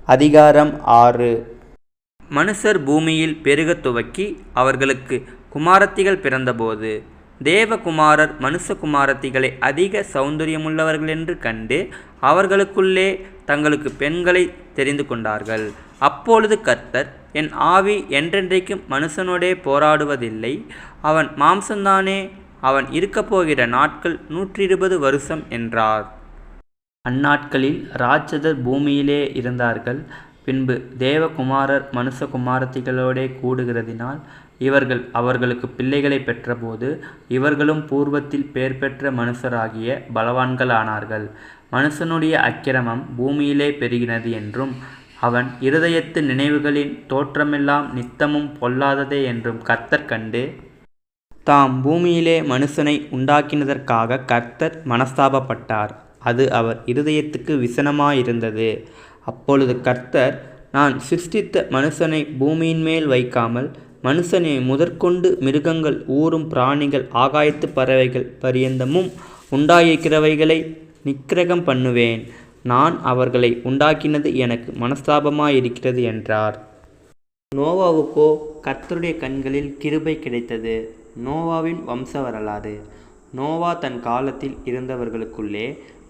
அதிகாரம் 6. மனுஷர் பூமியில் பெருகத் துவக்கி அவர்களுக்கு குமாரத்திகள் பிறந்தபோது தேவகுமாரர் மனுஷகுமாரத்திகளை அதிக சௌந்தரியமுள்ளவர்களென்று கண்டு அவர்களுக்குள்ளே தங்களுக்கு பெண்களை தெரிந்து கொண்டார்கள். அப்பொழுது கர்த்தர், என் ஆவி என்றென்றைக்கும் மனுஷனோடே போராடுவதில்லை, அவன் மாம்சந்தானே, அவன் இருக்கப்போகிற நாட்கள் 120 வருஷம் என்றார். அந்நாட்களில் இராட்சதர் பூமியிலே இருந்தார்கள். பின்பு தேவகுமாரர் மனுஷகுமாரத்திகளோடே கூடுகிறதினால் இவர்கள் அவர்களுக்கு பிள்ளைகளை பெற்றபோது இவர்களும் பூர்வத்தில் பேர் பெற்ற மனுஷராகிய பலவான்களானார்கள். மனுஷனுடைய அக்கிரமம் பூமியிலே பெருகினது என்றும் அவன் இருதயத்து நினைவுகளின் தோற்றமெல்லாம் நித்தமும் பொல்லாததே என்றும் கர்த்தர் கண்டு, தாம் பூமியிலே மனுஷனை உண்டாக்கினதற்காக கர்த்தர் மனஸ்தாபப்பட்டார். அது அவர் இருதயத்துக்கு விசனமாயிருந்தது. அப்பொழுது கர்த்தர், நான் சிருஷ்டித்த மனுஷனை பூமியின் மேல் வைக்காமல் மனுஷனை முதற்கொண்டு மிருகங்கள், ஊரும் பிராணிகள், ஆகாயத்து பறவைகள் பரியந்தமும் உண்டாயிருக்கிறவைகளை நிக்கிரகம் பண்ணுவேன். நான் அவர்களை உண்டாக்கினது எனக்கு மனஸ்தாபமாயிருக்கிறது என்றார். நோவாவுக்கோ கர்த்தருடைய கண்களில் கிருபை கிடைத்தது. நோவாவின் வம்ச வரலாறு. நோவா தன் காலத்தில் இருந்தவர்களுக்குள்ளே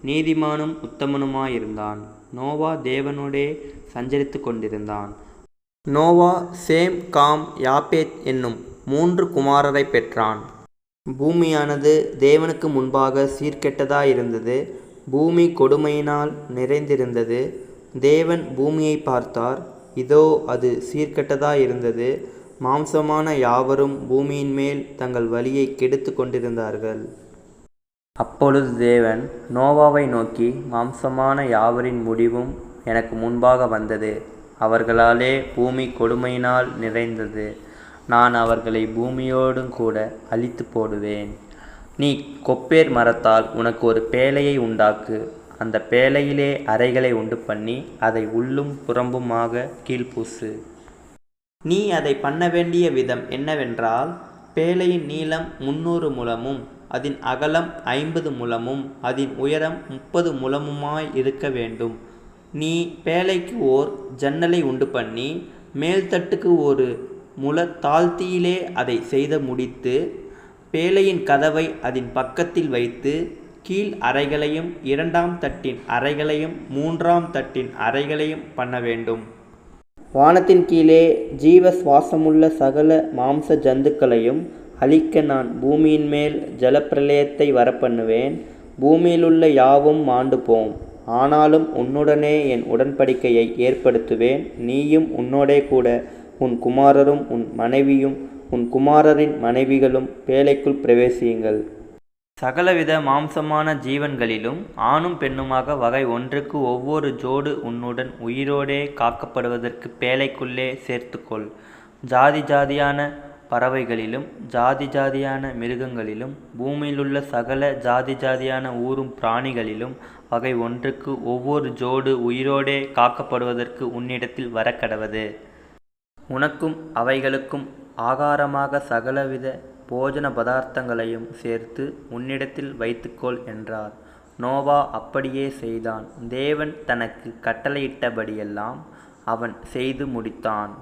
நீதிமானும் உத்தமனுமாயிருந்தான். நோவா தேவனோடே சஞ்சரித்து கொண்டிருந்தான். நோவா சேம், காம், யாப்பேத் என்னும் 3 குமாரரை பெற்றான். பூமியானது தேவனுக்கு முன்பாக சீர்கெட்டதாயிருந்தது. பூமி கொடுமையினால் நிறைந்திருந்தது. தேவன் பூமியை பார்த்தார், இதோ அது சீர்கெட்டதாயிருந்தது. மாம்சமான யாவரும் பூமியின் மேல் தங்கள் வழியை கெடுத்து கொண்டிருந்தார்கள். அப்பொழுது தேவன் நோவாவை நோக்கி, மாம்சமான யாவரின் முடிவும் எனக்கு முன்பாக வந்தது. அவர்களாலே பூமி கொடுமையினால் நிறைந்தது. நான் அவர்களை பூமியோடும் கூட அழித்து போடுவேன். நீ கொப்பேர் மரத்தால் உனக்கு ஒரு பேழையை உண்டாக்கு. அந்த பேழையிலே அறைகளை உண்டு பண்ணி அதை உள்ளும் புறம்புமாக கீழ்ப்பூசு. நீ அதை பண்ண வேண்டிய விதம் என்னவென்றால், பேழையின் நீளம் 300 முழமும் அதன் அகலம் 50 முழமும் அதன் உயரம் 30 முழமுமாய் இருக்க வேண்டும். நீ பேழைக்கு ஓர் ஜன்னலை உண்டு பண்ணி மேல்தட்டுக்கு ஒரு முழ தாழ்த்தியிலே அதை செய்து முடித்து, பேழையின் கதவை அதன் பக்கத்தில் வைத்து, கீழ் அறைகளையும் 2ஆம் தட்டின் அறைகளையும் 3ஆம் தட்டின் அறைகளையும் பண்ண வேண்டும். வானத்தின் கீழே ஜீவ சுவாசமுள்ள சகல மாம்ச ஜந்துக்களையும் அழிக்க நான் பூமியின் மேல் ஜலப்பிரளயத்தை வரப்பண்ணுவேன். பூமியிலுள்ள யாவும் மாண்டு போம். ஆனாலும் உன்னுடனே என் உடன்படிக்கையை ஏற்படுத்துவேன். நீயும் உன்னோடே கூட உன் குமாரரும் உன் மனைவியும் உன் குமாரரின் மனைவிகளும் பேழைக்குள் பிரவேசியுங்கள். சகலவித மாம்சமான ஜீவன்களிலும் ஆணும் பெண்ணுமாக வகை ஒன்றுக்கு ஒவ்வொரு ஜோடு உன்னுடன் உயிரோடே காக்கப்படுவதற்கு பேழைக்குள்ளே சேர்த்துக்கொள். ஜாதி ஜாதியான பறவைகளிலும் ஜாதி ஜாதியான மிருகங்களிலும் பூமியிலுள்ள சகல ஜாதி ஜாதியான ஊரும் பிராணிகளிலும் வகை ஒன்றுக்கு ஒவ்வொரு ஜோடு உயிரோடே காக்கப்படுவதற்கு உன்னிடத்தில் வரக்கடவது. உனக்கும் அவைகளுக்கும் ஆகாரமாக சகலவித போஜன பதார்த்தங்களையும் சேர்த்து உன்னிடத்தில் வைத்துக்கொள் என்றார். நோவா அப்படியே செய்தான். தேவன் தனக்கு கட்டளையிட்டபடியெல்லாம் அவன் செய்து முடித்தான்.